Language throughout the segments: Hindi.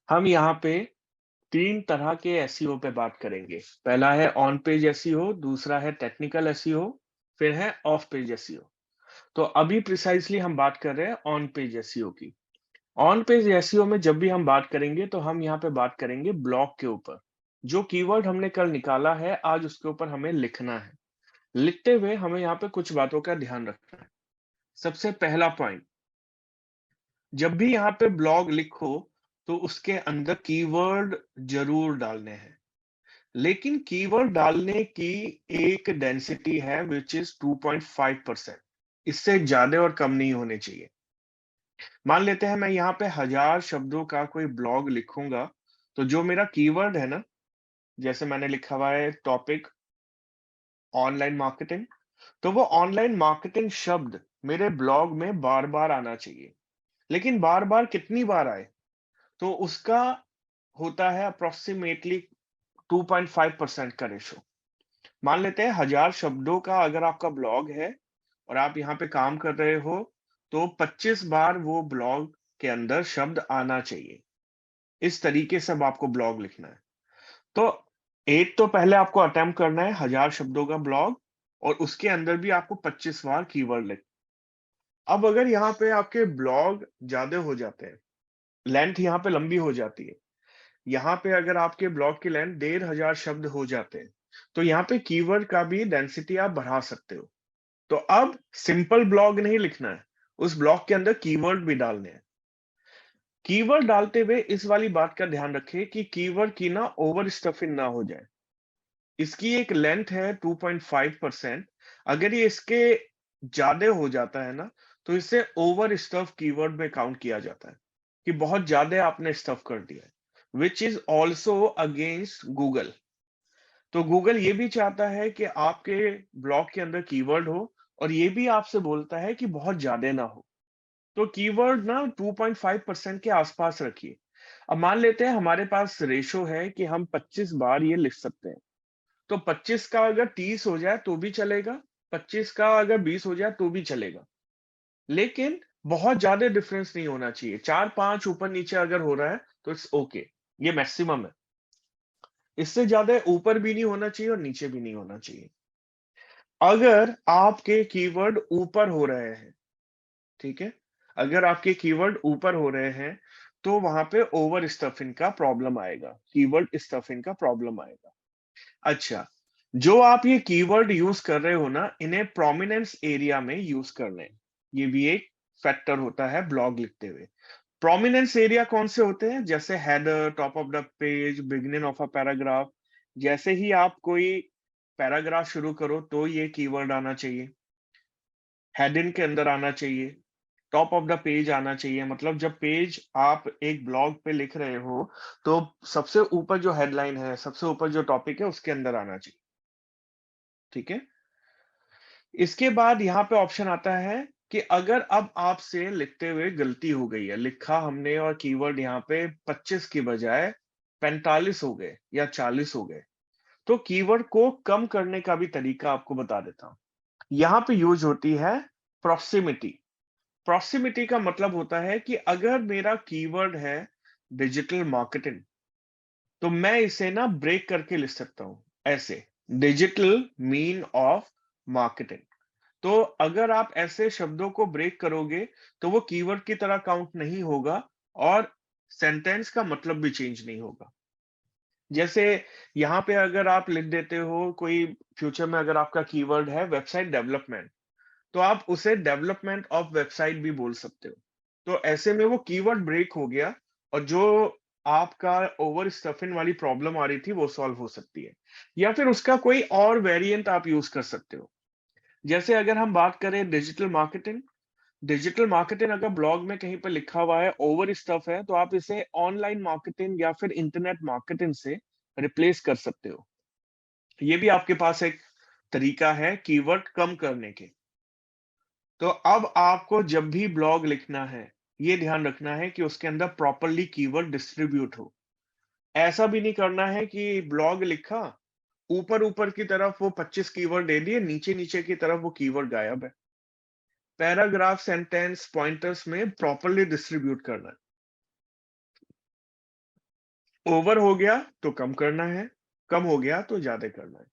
हम यहाँ पे 3 तरह के एसईओ पे बात करेंगे। पहला है ऑन पेज एसईओ, दूसरा है टेक्निकल एसईओ, फिर है ऑफ पेज एसईओ। तो अभी प्रिसाइज़ली हम बात कर रहे हैं ऑन पेज एसईओ की। ऑन पेज एसईओ में जब भी हम बात करेंगे तो हम यहाँ पे बात करेंगे ब्लॉग के ऊपर। जो कीवर्ड हमने कल निकाला है, आज उसके ऊपर हमें लिखना है। लिखते हुए हमें यहाँ पे कुछ बातों का ध्यान रखना है। सबसे पहला पॉइंट, जब भी यहाँ पे ब्लॉग लिखो, तो उसके अंदर कीवर्ड ज़रूर डालने हैं। लेकिन कीवर्ड डालने की एक डेंसिटी है व्हिच इज़ 2.5%। इससे ज़्यादा और कम नहीं होने चाहिए। मान लेते हैं मैं यहाँ पे 1000 शब्दों का कोई ब्लॉग लिखूँगा, तो जो मेरा कीवर्ड है ना, जैसे मैंने लिखा हुआ है टॉपिक ऑनलाइन मार्केटिंग, तो वो ऑनलाइन मार्केटिंग शब्द मेरे ब्लॉग में बार-बार आना चाहिए। लेकिन बार-बार कितनी बार आए? तो उसका होता है अप्रॉक्सिमेटली 2.5% का रेशो। मान लेते हैं 1000 शब्दों का अगर आपका ब्लॉग है और आप यहाँ पे काम कर रहे हो, तो 25 बार वो ब्लॉग के अंदर शब्द आना चाहिए। इस तरीके से अब आपको ब्लॉग लिखना है। तो एक तो पहले आपको अटेम्प्ट करना है 1000 शब्दों का ब्लॉग और उसके अंदर भी आपको 25 बार कीवर्ड लिख। अब अगर यहाँ पे आपके ब्लॉग ज़्यादा हो जाते हैं, लेंथ यहाँ पे लंबी हो जाती है। यहाँ पे अगर आपके ब्लॉग की लेंथ 1500 शब्द हो जाते हैं, तो यहाँ पे कीवर्ड का भी डेंसिटी आप बढ़ा सकते हो। तो अब सिंपल ब्लॉग नहीं लिखना है, उस ब्लॉग के अंदर कीवर्ड भी डालने हैं। कीवर्ड डालते हुए इस वाली बात का ध्यान रखें कि कीवर्ड की ना ओवर स्टफिंग ना हो जाए। इसकी एक लेंथ है 2.5%। अगर ये इसके ज़्यादा हो जाता है ना, तो इसे ओवर स्टफ कीवर्ड में काउंट किया जाता है, कि बहुत ज़्यादा आपने स्टफ कर दिया है, which is also against Google. तो गूगल ये भी चाहता है कि आपके ब्लॉग के अंदर कीवर्ड हो और ये भी आपसे बोलता है कि बहुत ज़्यादा ना हो। तो कीवर्ड ना 2.5% के आसपास रखिए। अब मान लेते हैं हमारे पास रेशो है कि हम 25 बार ये लिख सकते हैं। तो 25 का अगर 30 हो जाए तो भी चलेगा, 25 का अगर 20 हो जाए तो भी चलेगा। लेकिन बहुत ज़्यादा डिफरेंस नहीं होना चाहिए। 4-5 ऊपर-नीचे अगर हो रहा है तो इट्स ओके, ये मैक्सिमम है। इससे ज़्यादा ऊपर भी नहीं होना चाहिए और नीचे भी नहीं होना चाहिए। अगर आपके कीवर्ड ऊपर हो रहे हैं, ठीक है? अगर आपके कीवर्ड ऊपर हो रहे हैं, तो वहाँ पे ओवर स्टफिंग का प्रॉब्लम आएगा, कीवर्ड स्टफिंग का प्रॉब्लम आएगा। अच्छा, जो आप ये कीवर्ड यूज़ कर रहे हो ना, इन्हें प्रोमिनेंस एरिया में यूज़ करना है। ये भी एक फैक्टर होता है ब्लॉग लिखते हुए। प्रोमिनेंस एरिया कौन से होते हैं? जैसे header, top of the page, beginning of a paragraph. जैसे ही आप कोई पैराग्राफ शुरू करो, तो ये कीवर्ड आना चाहिए। हेडिंग के अंदर आना चाहिए। टॉप ऑफ द पेज आना चाहिए, मतलब जब पेज आप एक ब्लॉग पे लिख रहे हो, तो सबसे ऊपर जो हेडलाइन है, सबसे ऊपर जो टॉपिक है, उसके अंदर आना चाहिए। ठीक है? इसके बाद यहाँ पे ऑप्शन आता है कि अगर अब आपसे लिखते हुए गलती हो गई है, लिखा हमने और कीवर्ड यहाँ पे 25 की बजाय 45 हो गए या 40 हो गए, तो कीवर्ड को कम करने का भी तरीका आपको बता देता हूँ। यहाँ पे यूज़ होती है प्रॉक्सिमिटी। प्रॉक्सिमिटी का मतलब होता है कि अगर मेरा कीवर्ड है डिजिटल मार्केटिंग, तो मैं इसे ना ब्रेक करके लिख सकता हूँ, ऐसे डिजिटल मीन ऑफ मार्केटिंग। तो अगर आप ऐसे शब्दों को ब्रेक करोगे, तो वो कीवर्ड की तरह काउंट नहीं होगा और सेंटेंस का मतलब भी चेंज नहीं होगा। जैसे यहाँ पे अगर आप लिख देते हो कोई फ्यूचर में अगर आपका कीवर्ड है वेबसाइट डेवलपमेंट, तो आप उसे डेवलपमेंट ऑफ वेबसाइट भी बोल सकते हो। तो ऐसे में वो कीवर्ड ब्रेक हो गया और जो आपका ओवर स्टफिंग वाली प्रॉब्लम आ रही थी, वो सॉल्व हो सकती है। या फिर उसका कोई और वेरिएंट आप यूज़ कर सकते हो। जैसे अगर हम बात करें डिजिटल मार्केटिंग अगर ब्लॉग में कहीं पे लिखा हुआ है, ओवर स्टफ है, तो आप इसे ऑनलाइन मार्केटिंग या फिर इंटरनेट मार्केटिंग से रिप्लेस कर सकते हो। ये भी आपके पास एक तरीका है कीवर्ड कम करने के। तो अब आपको जब भी ब्लॉग लिखना है, ये ध्यान रखना है कि उसके अंदर प्रॉपर्ली कीवर्ड डिस्ट्रीब्यूट हो। ऐसा भी नहीं करना है कि ब्लॉग लिखा, ऊपर-ऊपर की तरफ वो 25 कीवर्ड दे दिए, नीचे-नीचे की तरफ वो कीवर्ड गायब है। पैराग्राफ, सेंटेंस, पॉइंटर्स में प्रॉपर्ली डिस्ट्रीब्यूट करना है। ओवर हो गया तो कम करना है, कम हो गया तो ज्यादा करना है।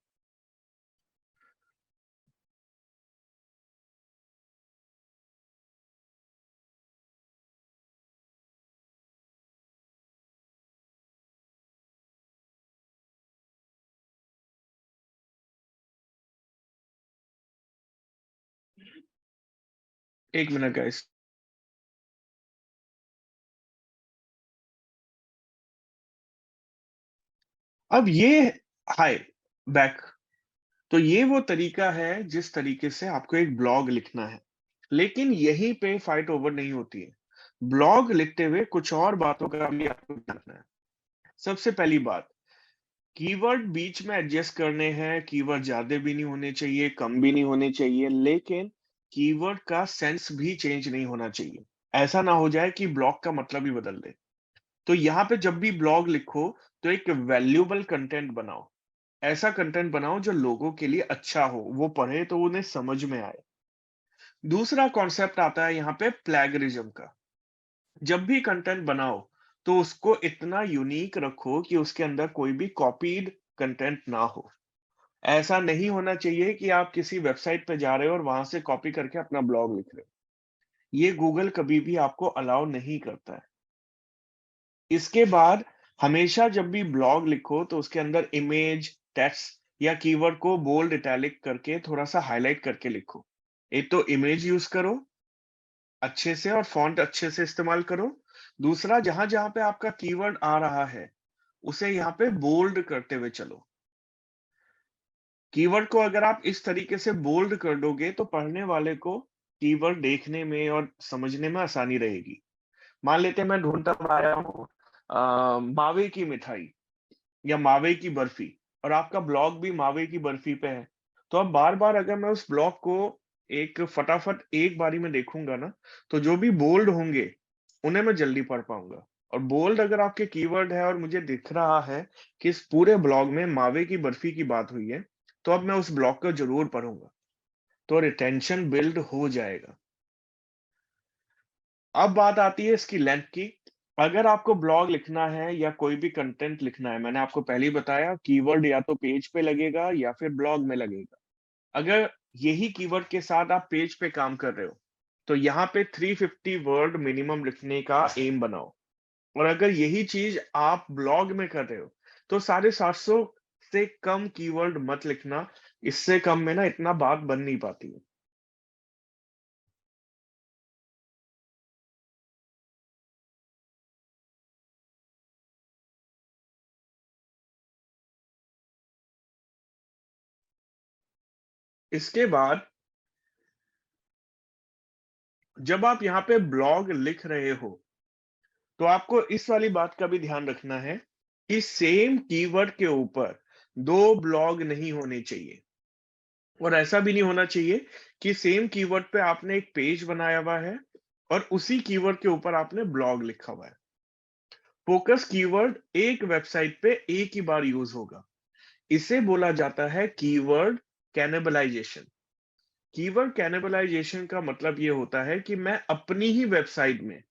एक मिनट गाइस। अब ये हाय बैक। तो ये वो तरीका है जिस तरीके से आपको एक ब्लॉग लिखना है। लेकिन यहीं पे फाइट ओवर नहीं होती है। ब्लॉग लिखते हुए कुछ और बातों का भी आपको ध्यान रखना है। सबसे पहली बात, कीवर्ड बीच में एडजस्ट करने हैं। कीवर्ड ज्यादा भी नहीं होने चाहिए, कम भी नहीं होने चाहिए, लेकिन कीवर्ड का सेंस भी चेंज नहीं होना चाहिए। ऐसा ना हो जाए कि ब्लॉग का मतलब ही बदल दे। तो यहाँ पे जब भी ब्लॉग लिखो तो एक वैल्यूएबल कंटेंट बनाओ। ऐसा कंटेंट बनाओ जो लोगों के लिए अच्छा हो, वो पढ़े तो उन्हें समझ में आए। दूसरा कॉन्सेप्ट आता है यहाँ पे प्लेगरिज्म का। जब भी कंटेंट बनाओ तो उसको इतना यूनिक रखो कि उसके अंदर कोई भी कॉपीड कंटेंट ना हो। ऐसा नहीं होना चाहिए कि आप किसी वेबसाइट पे जा रहे हो और वहां से कॉपी करके अपना ब्लॉग लिख रहे हो। ये गूगल कभी भी आपको अलाउ नहीं करता है। इसके बाद हमेशा जब भी ब्लॉग लिखो तो उसके अंदर इमेज, टेक्स्ट या कीवर्ड को बोल्ड, इटैलिक करके थोड़ा सा हाईलाइट करके लिखो। एक तो इमेज यूज करो अच्छे से और फॉन्ट अच्छे से इस्तेमाल करो। दूसरा, जहां-जहां पे आपका कीवर्ड आ रहा है, उसे यहाँ पे बोल्ड करते हुए चलो। कीवर्ड को अगर आप इस तरीके से बोल्ड कर दोगे तो पढ़ने वाले को कीवर्ड देखने में और समझने में आसानी रहेगी। मान लेते हैं मैं ढूँढता हुआ आया हूँ मावे की मिठाई या मावे की बर्फी, और आपका ब्लॉग भी मावे की बर्फी पे है। तो अब बार-बार अगर मैं उस ब्लॉग को एक फटाफट एक बारी में देखूँगा ना, तो जो भी बोल्ड होंगे, उन्हें मैं जल्दी पढ़ पाऊँगा। और बोल्ड अगर आपके कीवर्ड है और मुझे दिख रहा है कि इस पूरे ब्लॉग में मावे की बर्फी की बात हुई है, तो अब मैं उस ब्लॉग को ज़रूर पढ़ूँगा। तो रिटेंशन बिल्ड हो जाएगा। अब बात आती है इसकी लेंथ की। अगर आपको ब्लॉग लिखना है या कोई भी कंटेंट लिखना है, मैंने आपको पहले ही बताया कीवर्ड या तो पेज पे लगेगा या फिर ब्लॉग में लगेगा। अगर यही कीवर्ड के साथ आप पेज पे काम कर रहे हो, तो यहाँ पे 350 वर्ड मिनिमम लिखने का एम बनाओ। और अगर यही चीज आप ब्लॉग में कर रहे हो, तो 750 से कम कीवर्ड मत लिखना। इससे कम में ना इतना बात बन नहीं पाती है। इसके बाद जब आप यहाँ पे ब्लॉग लिख रहे हो, तो आपको इस वाली बात का भी ध्यान रखना है कि सेम कीवर्ड के ऊपर 2 ब्लॉग नहीं होने चाहिए। और ऐसा भी नहीं होना चाहिए कि सेम कीवर्ड पे आपने एक पेज बनाया हुआ है और उसी कीवर्ड के ऊपर आपने ब्लॉग लिखा हुआ है। फोकस कीवर्ड एक वेबसाइट पे एक ही बार यूज होगा। इसे बोला जाता है कीवर्ड कैनिबलाइजेशन। कीवर्ड कैनिबलाइजेशन का मतलब ये होता है कि मैं अपनी ही वेबसाइट में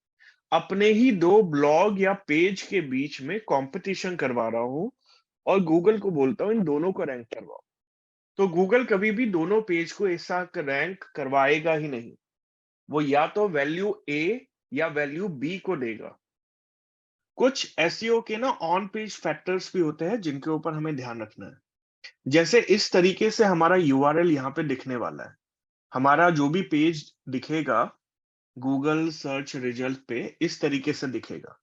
अपने ही 2 ब्लॉग या पेज के बीच में कंपटीशन करवा रहा हूँ और गूगल को बोलता हूँ इन दोनों को रैंक करवाओ। तो गूगल कभी भी दोनों पेज को एक साथ रैंक करवाएगा ही नहीं। वो या तो वैल्यू ए या वैल्यू बी को देगा। कुछ एसईओ के ना ऑन पेज फैक्टर्स भी होते हैं जिनके ऊपर हमें ध्यान रखना है। जैसे इस तरीके से हमारा यूआरएल यहाँ पे दिखने वाला है। हमारा जो भी पेज दिखेगा गूगल सर्च रिजल्ट पे इस तरीके से दिखेगा।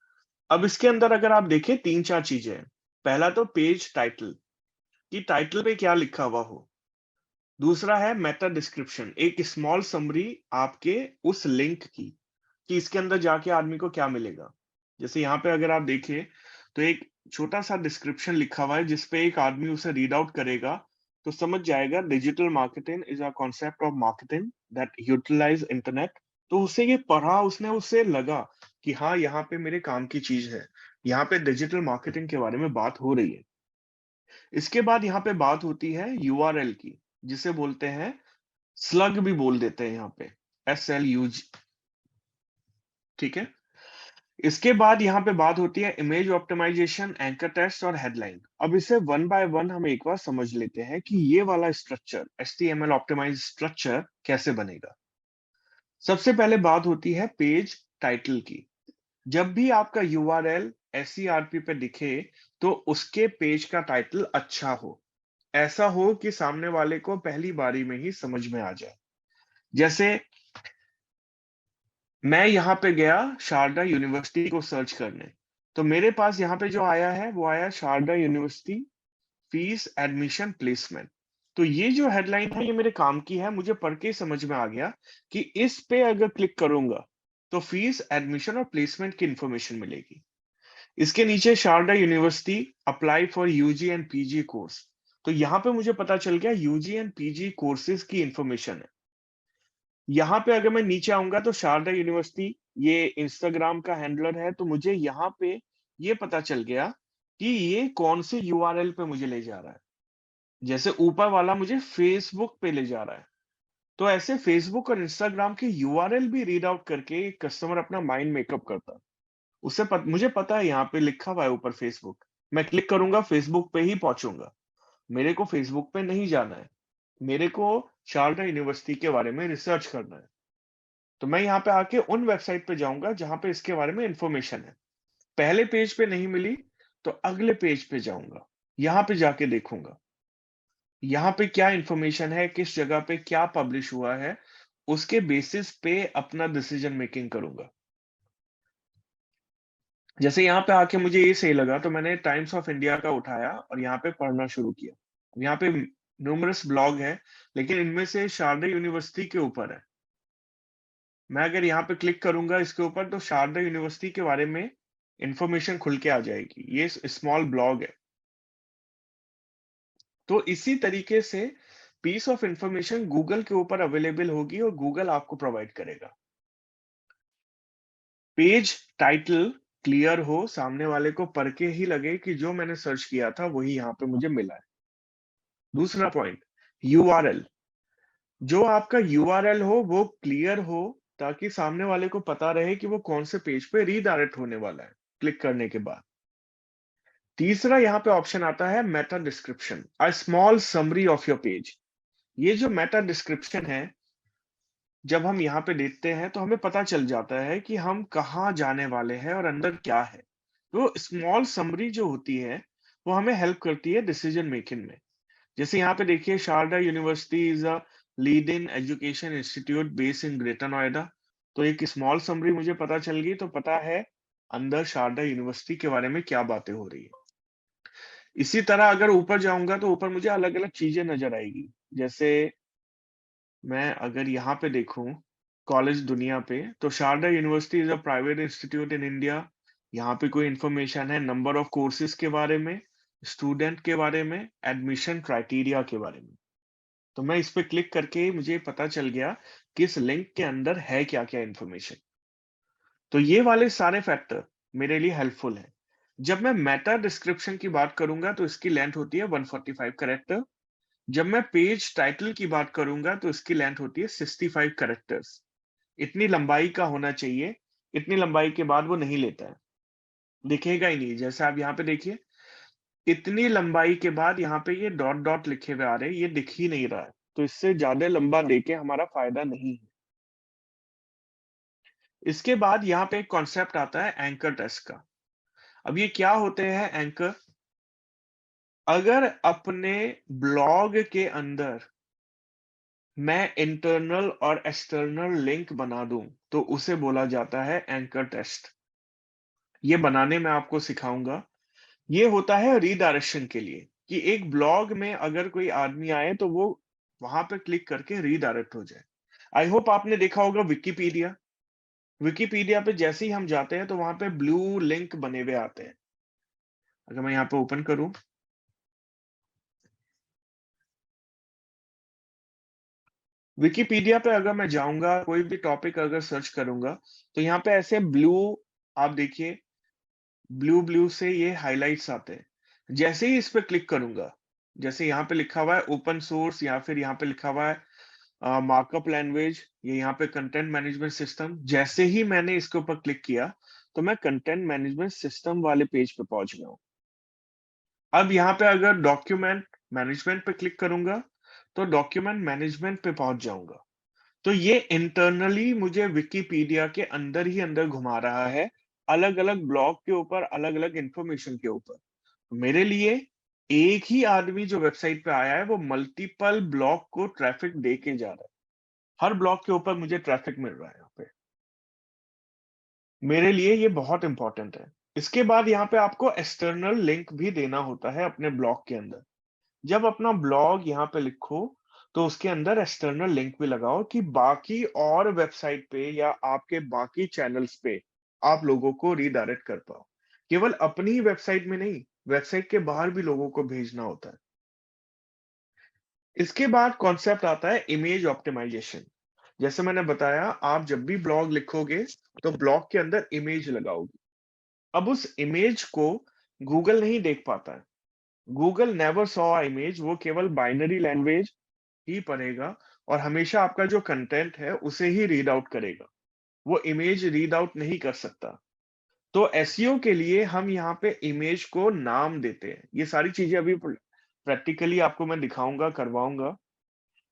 अब इसके अंदर अगर आप देखें 3-4 चीजें हैं। पहला तो पेज टाइटल, कि टाइटल पे क्या लिखा हुआ हो। दूसरा है मेटा डिस्क्रिप्शन, एक स्मॉल समरी आपके उस लिंक की, कि इसके अंदर जाके आदमी को क्या मिलेगा। जैसे यहाँ पे अगर आप देखें तो एक छोटा सा डिस्क्रिप्शन लिखा हुआ है जिस पे एक आदमी उसे रीड आउट करेगा तो समझ जाएगा digital marketing is a concept of marketing that utilize internet. तो उसे ये पढ़ा, उसने उसे लगा कि हाँ यहाँ पे मेरे काम की चीज है। यहाँ पे डिजिटल मार्केटिंग के बारे में बात हो रही है। इसके बाद यहाँ पे बात होती है यूआरएल की, जिसे बोलते हैं स्लग भी बोल देते हैं यहाँ पे, SLUG। ठीक है। इसके बाद यहाँ पे बात होती है इमेज ऑप्टिमाइजेशन, एंकर टेस्ट और हेडलाइन। अब इसे वन बाय वन हम एक बार समझ लेते हैं कि ये वाला स्ट्रक्चर, HTML ऑप्टिमाइज स्ट्रक्चर कैसे बनेगा। सबसे पहले बात होती है पेज टाइटल की। जब भी आपका URL SERP पे दिखे तो उसके पेज का टाइटल अच्छा हो, ऐसा हो कि सामने वाले को पहली बारी में ही समझ में आ जाए। जैसे मैं यहाँ पे गया शारदा यूनिवर्सिटी को सर्च करने, तो मेरे पास यहाँ पे जो आया है वो आया Sharda university fees admission placement. तो ये जो हेडलाइन है ये मेरे काम की है, मुझे पढ़ के ही समझ में आ गया कि इस पे अगर क्लिक करूंगा तो फीस एडमिशन और प्लेसमेंट की इंफॉर्मेशन मिलेगी। इसके नीचे Sharda university apply for UG and PG course, तो यहाँ पे मुझे पता चल गया यूजी एंड पीजी कोर्सेज की इंफॉर्मेशन है। यहाँ पे अगर मैं नीचे आऊंगा तो शारदा यूनिवर्सिटी ये इंस्टाग्राम का हैंडलर है, तो मुझे यहाँ पे ये पता चल गया कि ये कौन से URL पे मुझे ले जा रहा है। जैसे ऊपर वाला मुझे फेसबुक पे ले जा रहा है, तो ऐसे फेसबुक और इंस्टाग्राम के URL भी रीड आउट करके कस्टमर अपना माइंड मेकअप करता है। मुझे पता है यहाँ पे लिखा हुआ है ऊपर फेसबुक, मैं क्लिक करूंगा फेसबुक पे ही पहुंचूंगा। मेरे को फेसबुक पे नहीं जाना है, मेरे को शारदा यूनिवर्सिटी के बारे में रिसर्च करना है। तो मैं यहाँ पे आके उन वेबसाइट पे जाऊंगा जहां पे इसके बारे में इंफॉर्मेशन है। पहले पेज पे नहीं मिली तो अगले पेज पे जाऊंगा, यहाँ पे जाके देखूंगा यहाँ पे क्या इंफॉर्मेशन है, किस जगह पे क्या पब्लिश हुआ है, उसके बेसिस पे अपना डिसीजन मेकिंग करूंगा। जैसे यहाँ पे आके मुझे ये सही लगा तो मैंने टाइम्स ऑफ इंडिया का उठाया और यहाँ पे पढ़ना शुरू किया। यहाँ पे न्यूमरस ब्लॉग है, लेकिन इनमें से शारदा यूनिवर्सिटी के ऊपर है। मैं अगर यहाँ पे क्लिक करूंगा इसके ऊपर तो शारदा यूनिवर्सिटी के बारे में इंफॉर्मेशन खुल के आ जाएगी। ये स्मॉल ब्लॉग है। तो इसी तरीके से पीस ऑफ इंफॉर्मेशन गूगल के ऊपर अवेलेबल होगी और गूगल आपको प्रोवाइड करेगा। पेज टाइटल क्लियर हो, सामने वाले को पढ़ के ही लगे कि जो मैंने सर्च किया था वही यहाँ पे मुझे मिला है। दूसरा पॉइंट, URL। जो आपका URL हो वो क्लियर हो, ताकि सामने वाले को पता रहे कि वो कौन से पेज पे रीडायरेक्ट होने वाला है क्लिक करने के बाद। तीसरा यहाँ पे ऑप्शन आता है Meta description, a small summary of your page. ये जो मेटा डिस्क्रिप्शन है, जब हम यहाँ पे देखते हैं तो हमें पता चल जाता है कि हम कहाँ जाने वाले हैं और अंदर क्या है। तो स्मॉल समरी जो होती है वो हमें हेल्प करती है डिसीजन मेकिंग में। जैसे यहाँ पे देखिए, Sharda university is a leading education institute based in Greater Noida. तो एक स्मॉल समरी मुझे पता चल गई, तो पता है अंदर शारदा यूनिवर्सिटी के बारे में क्या बातें हो रही है। इसी तरह अगर ऊपर जाऊंगा तो ऊपर मुझे अलग अलग चीजें नजर आएगी। जैसे मैं अगर यहाँ पे देखूं कॉलेज दुनिया पे, तो Sharda university is a private institute in India. यहाँ पे कोई इंफॉर्मेशन है नंबर ऑफ कोर्सेज के बारे में, स्टूडेंट के बारे में, एडमिशन क्राइटेरिया के बारे में। तो मैं इस पे क्लिक करके मुझे पता चल गया कि इस लिंक के अंदर है क्या क्या इंफॉर्मेशन। तो ये वाले सारे फैक्टर मेरे लिए हेल्पफुल है। जब मैं मेटा डिस्क्रिप्शन की बात करूंगा तो इसकी लेंथ होती है 145 कैरेक्टर। जब मैं पेज टाइटल की बात करूंगा तो इसकी लेंथ होती है 65 कैरेक्टर्स। इतनी लंबाई का होना चाहिए। इतनी लंबाई के बाद वो नहीं लेता है, दिखेगा ही नहीं। जैसे आप यहाँ पे देखिए, इतनी लंबाई के बाद यहाँ पे ये डॉट डॉट लिखे हुए आ रहे हैं, ये दिख ही नहीं रहा है। तो इससे ज्यादा लंबा देके हमारा फायदा नहीं है। इसके बाद यहाँ पे एक कॉन्सेप्ट आता है एंकर टेस्ट का। अब ये क्या होते हैं एंकर? अगर अपने ब्लॉग के अंदर मैं इंटरनल और एक्सटर्नल लिंक बना दूं तो उसे बोला जाता है एंकर टेस्ट। ये बनाने में आपको सिखाऊंगा। ये होता है रीडायरेक्शन के लिए, कि एक ब्लॉग में अगर कोई आदमी आए तो वो वहां पे क्लिक करके रीडायरेक्ट हो जाए। आई होप आपने देखा होगा विकिपीडिया। विकिपीडिया पे जैसे ही हम जाते हैं तो वहां पे ब्लू लिंक बने हुए आते हैं। अगर मैं यहाँ पे ओपन करूं, विकिपीडिया पे अगर मैं जाऊंगा, कोई भी टॉपिक अगर सर्च करूंगा, तो यहाँ पे ऐसे ब्लू, आप देखिए ब्लू ब्लू से ये हाइलाइट्स आते हैं। जैसे ही इस पे क्लिक करूंगा, जैसे यहाँ पे लिखा हुआ है ओपन सोर्स, या फिर यहाँ पे लिखा हुआ है मार्कअप लैंग्वेज, ये यहाँ पे कंटेंट मैनेजमेंट सिस्टम, जैसे ही मैंने इसके ऊपर क्लिक किया तो मैं कंटेंट मैनेजमेंट सिस्टम वाले पेज पे पहुंच गया हूँ। अब यहाँ पे अगर डॉक्यूमेंट मैनेजमेंट पे क्लिक करूंगा तो डॉक्यूमेंट मैनेजमेंट पे पहुंच जाऊंगा। तो ये इंटरनली मुझे विकिपीडिया के अंदर ही अंदर घुमा रहा है, अलग अलग ब्लॉग के ऊपर, अलग अलग इंफॉर्मेशन के ऊपर। मेरे लिए एक ही आदमी जो वेबसाइट पे आया है वो मल्टीपल ब्लॉग को ट्रैफिक दे के जा रहा है। हर ब्लॉग के ऊपर मुझे ट्रैफिक मिल रहा है यहाँ पे। मेरे लिए ये बहुत इंपॉर्टेंट है। इसके बाद यहाँ पे आपको एक्सटर्नल लिंक भी देना होता है अपने ब्लॉग के अंदर। जब अपना ब्लॉग यहाँ पे लिखो तो उसके अंदर एक्सटर्नल लिंक भी लगाओ कि बाकी और वेबसाइट पे या आपके बाकी चैनल्स पे आप लोगों को रीडायरेक्ट कर पाओ। केवल अपनी ही वेबसाइट में नहीं, वेबसाइट के बाहर भी लोगों को भेजना होता है। इसके बाद कॉन्सेप्ट आता है इमेज ऑप्टिमाइजेशन। जैसे मैंने बताया, आप जब भी ब्लॉग लिखोगे तो ब्लॉग के अंदर इमेज लगाओगे। अब उस इमेज को गूगल नहीं देख पाता है। Google never saw a image, वो केवल बाइनरी लैंग्वेज ही पढ़ेगा और हमेशा आपका जो कंटेंट है उसे ही रीड आउट करेगा। वो इमेज रीड आउट नहीं कर सकता। तो एसईओ के लिए हम यहाँ पे इमेज को नाम देते हैं। ये सारी चीजें अभी प्रैक्टिकली आपको मैं दिखाऊंगा, करवाऊंगा,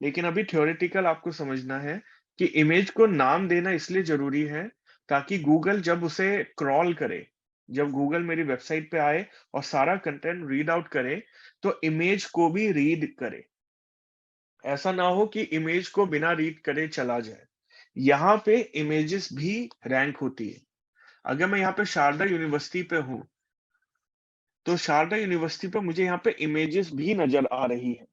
लेकिन अभी थ्योरेटिकल आपको समझना है कि इमेज को नाम देना इसलिए जरूरी है ताकि गूगल जब उसे क्रॉल करे, जब गूगल मेरी वेबसाइट पे आए और सारा कंटेंट रीड आउट करे, तो इमेज को भी रीड करे। ऐसा ना हो कि इमेज को बिना रीड करे चला जाए। यहाँ पे इमेजेस भी रैंक होती है। अगर मैं यहाँ पे शारदा यूनिवर्सिटी पे हूँ, तो शारदा यूनिवर्सिटी पे मुझे यहाँ पे इमेजेस भी नजर आ रही है।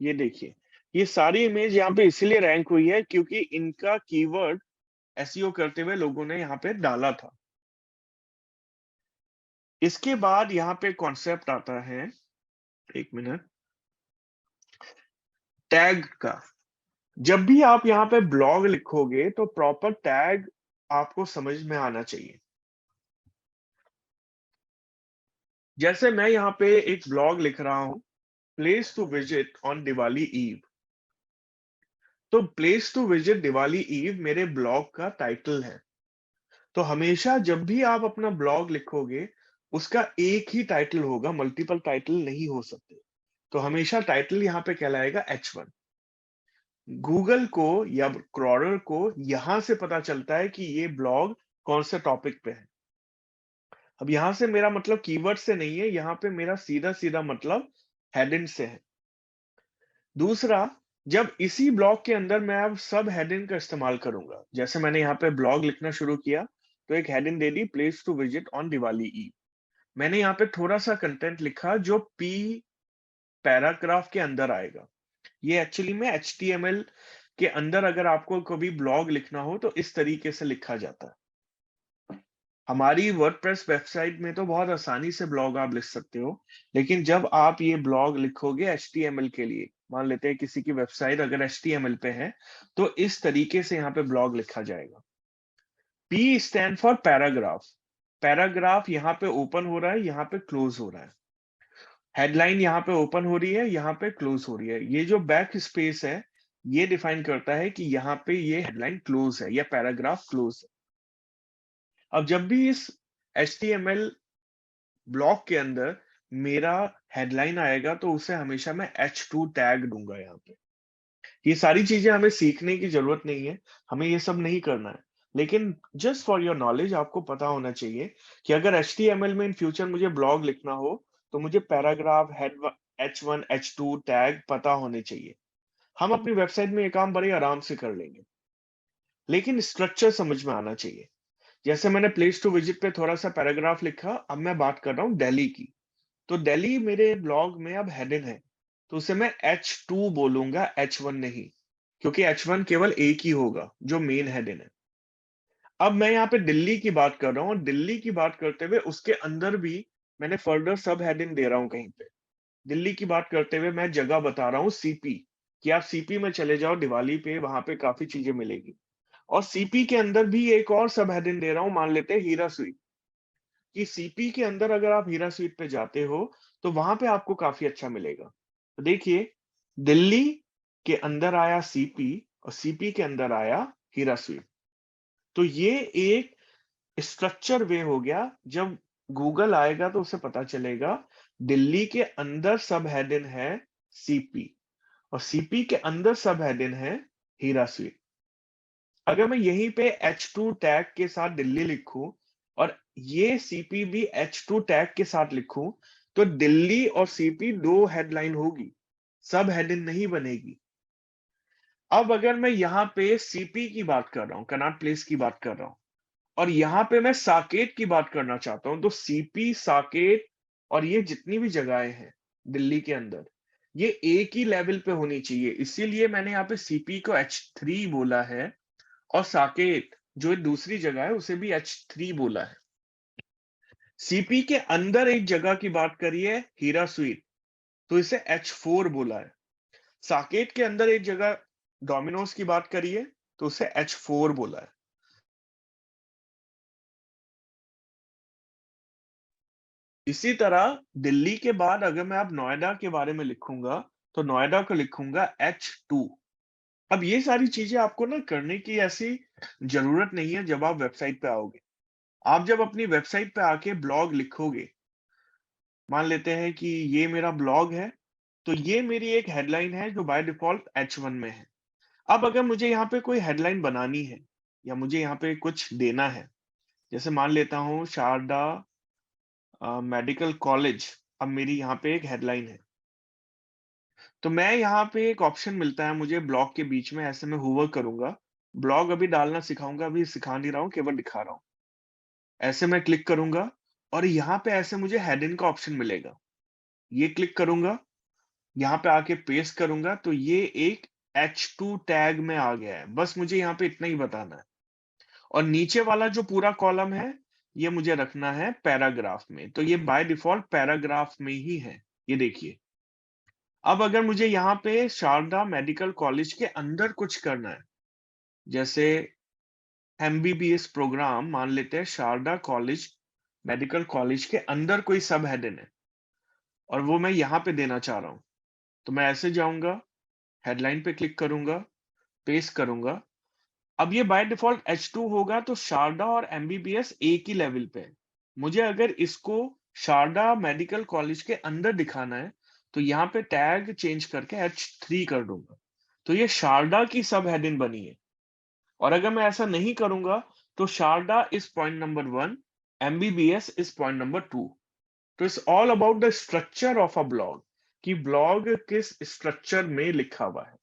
ये देखिए, ये सारी इमेज यहाँ पे इसलिए रैंक हुई है क्योंकि इनका कीवर्ड एसईओ करते हुए लोगों ने यहाँ पे डाला था। इसके बाद यहाँ पे कॉन्सेप्ट आता है, एक मिनट, टैग का। जब भी आप यहाँ पे ब्लॉग लिखोगे तो प्रॉपर टैग आपको समझ में आना चाहिए। जैसे मैं यहाँ पे एक ब्लॉग लिख रहा हूँ, place to visit on Diwali eve. तो place to visit Diwali eve मेरे ब्लॉग का टाइटल है। तो हमेशा जब भी आप अपना ब्लॉग लिखोगे, उसका एक ही टाइटल होगा, मल्टीपल टाइटल नहीं हो सकते। तो हमेशा टाइटल यहाँ पे कहलाएगा H1। गूगल को या क्रॉलर को यहां से पता चलता है कि ये ब्लॉग कौन से टॉपिक पे है। अब यहां से मेरा मतलब कीवर्ड से नहीं है, यहाँ पे मेरा सीधा सीधा मतलब हेडिंग से है। दूसरा, जब इसी ब्लॉग के अंदर मैं अब सब हेडिंग का इस्तेमाल करूंगा, जैसे मैंने यहाँ पे ब्लॉग लिखना शुरू किया तो एक हेडिंग दे दी, place to visit on Diwali eve. मैंने यहाँ पे थोड़ा सा कंटेंट लिखा जो पी पैराग्राफ के अंदर आएगा। ये एक्चुअली में HTML के अंदर अगर आपको कभी ब्लॉग लिखना हो तो इस तरीके से लिखा जाता है। हमारी वर्डप्रेस वेबसाइट में तो बहुत आसानी से ब्लॉग आप लिख सकते हो, लेकिन जब आप ये ब्लॉग लिखोगे HTML के लिए, मान लेते हैं किसी की वेबसाइट अगर HTML पे है, तो इस तरीके से यहाँ पे ब्लॉग लिखा जाएगा। P stand for paragraph. Paragraph यहाँ पे ओपन हो रहा है, यहाँ पे क्लोज हो रहा है। हेडलाइन यहाँ पे ओपन हो रही है, यहाँ पे क्लोज हो रही है। ये जो बैक स्पेस है, ये डिफाइन करता है कि यहाँ पे ये हेडलाइन क्लोज है या पैराग्राफ क्लोज है। अब जब भी इस HTML ब्लॉक के अंदर मेरा हेडलाइन आएगा तो उसे हमेशा मैं H2 टैग दूंगा यहाँ पे। ये सारी चीजें हमें सीखने की जरूरत नहीं है, हमें ये सब नहीं करना है, लेकिन जस्ट फॉर योर नॉलेज आपको पता होना चाहिए कि अगर HTML में इन फ्यूचर मुझे ब्लॉग लिखना हो तो मुझे paragraph, head, H1 H2 tag पता होने चाहिए। हम अपनी वेबसाइट में ये काम बड़े आराम से कर लेंगे, लेकिन स्ट्रक्चर समझ में आना चाहिए। जैसे मैंने प्लेस टू विजिट पे थोड़ा सा पैराग्राफ लिखा, अब मैं बात कर रहा हूँ दिल्ली की। तो दिल्ली मेरे ब्लॉग में अब हेडिंग है, तो उसे मैं H2 बोलूंगा, H1 नहीं, क्योंकि H1 केवल एक ही होगा जो मेन हेडिंग है। अब मैं यहाँ पे दिल्ली की बात कर रहा हूँ और दिल्ली की बात करते हुए उसके अंदर भी मैंने फर्दर सब हेडिंग दे रहा हूँ कहीं पे। दिल्ली की बात करते हुए मैं जगह बता रहा हूँ सीपी, कि आप सीपी में चले जाओ दिवाली पे, वहां पे काफी चीजें मिलेगी। और सीपी के अंदर भी एक और सब हेडिंग दे रहा हूँ, मान लेते हैं हीरा स्वीट, कि सीपी के अंदर अगर आप हीरा स्वीट पे जाते हो तो वहां पे आपको काफी अच्छा मिलेगा। तो देखिए, दिल्ली के अंदर आया सीपी और सीपी के अंदर आया हीरा स्वीट। तो ये एक स्ट्रक्चर वे हो गया, जब गूगल आएगा तो उसे पता चलेगा दिल्ली के अंदर सब हेडिन है सीपी, और सीपी के अंदर सब हेडिन है हीरा स्वीट। अगर मैं यहीं पे H2 टैग के साथ दिल्ली लिखूं और ये सीपी भी H2 टैग के साथ लिखूं, तो दिल्ली और सीपी दो हेडलाइन होगी, सब हेडिन नहीं बनेगी। अब अगर मैं यहाँ पे सीपी की बात कर रहा हूँ, कनॉट प्लेस की बात कर रहा हूँ, और यहाँ पे मैं साकेत की बात करना चाहता हूं, तो सीपी, साकेत और ये जितनी भी जगहें हैं दिल्ली के अंदर, ये एक ही लेवल पे होनी चाहिए। इसीलिए मैंने यहाँ पे सीपी को H3 बोला है, और साकेत जो दूसरी जगह है उसे भी H3 बोला है। सीपी के अंदर एक जगह की बात करिए हीरा स्वीट, तो इसे H4 बोला है। साकेत के अंदर एक जगह डोमिनोज की बात करिए तो उसे H4 बोला है। इसी तरह दिल्ली के बाद अगर मैं अब नोएडा के बारे में लिखूंगा, तो नोएडा को लिखूंगा H2। अब ये सारी चीजें आपको ना करने की ऐसी जरूरत नहीं है जब आप वेबसाइट पे आओगे। आप जब अपनी वेबसाइट पे आके ब्लॉग लिखोगे, मान लेते हैं कि ये मेरा ब्लॉग है, तो ये मेरी एक हेडलाइन है जो बाय डिफॉल्ट H1 में है। अब अगर मुझे यहाँ पे कोई हेडलाइन बनानी है या मुझे यहाँ पे कुछ देना है, जैसे मान लेता हूँ शारदा मेडिकल कॉलेज, अब मेरी यहाँ पे एक हेडलाइन है, तो मैं यहाँ पे एक ऑप्शन मिलता है मुझे ब्लॉग के बीच में, ऐसे मैं होवर करूंगा। ब्लॉग अभी डालना सिखाऊंगा, अभी सिखा नहीं रहा हूँ, केवल दिखा रहा हूँ। ऐसे मैं क्लिक करूंगा और यहाँ पे ऐसे मुझे हेडिंग का ऑप्शन मिलेगा। ये क्लिक करूंगा, यहाँ पे आके पेस्ट करूंगा, तो ये एक H2 टैग में आ गया है। बस मुझे यहाँ पे इतना ही बताना है। और नीचे वाला जो पूरा कॉलम है, ये मुझे रखना है पैराग्राफ में, तो ये बाय डिफॉल्ट पैराग्राफ में ही है। ये देखिए, अब अगर मुझे यहाँ पे शारदा मेडिकल कॉलेज के अंदर कुछ करना है, जैसे एमबीबीएस प्रोग्राम, मान लेते हैं शारदा कॉलेज मेडिकल कॉलेज के अंदर कोई सब हेडिंग है और वो मैं यहाँ पे देना चाह रहा हूँ, तो मैं ऐसे जाऊंगा, हेडलाइन पे क्लिक करूंगा, पेस्ट करूंगा। अब ये बाय डिफॉल्ट H2 होगा, तो शारदा और एमबीबीएस एक ही लेवल पे है। मुझे अगर इसको शारदा मेडिकल कॉलेज के अंदर दिखाना है, तो यहाँ पे टैग चेंज करके H3 कर दूंगा, तो ये शारदा की सब हेडिंग बनी है। और अगर मैं ऐसा नहीं करूंगा, तो Sharda is point number 1, MBBS is point number 2। तो it's all about the structure of a blog, कि ब्लॉग किस स्ट्रक्चर में लिखा हुआ है।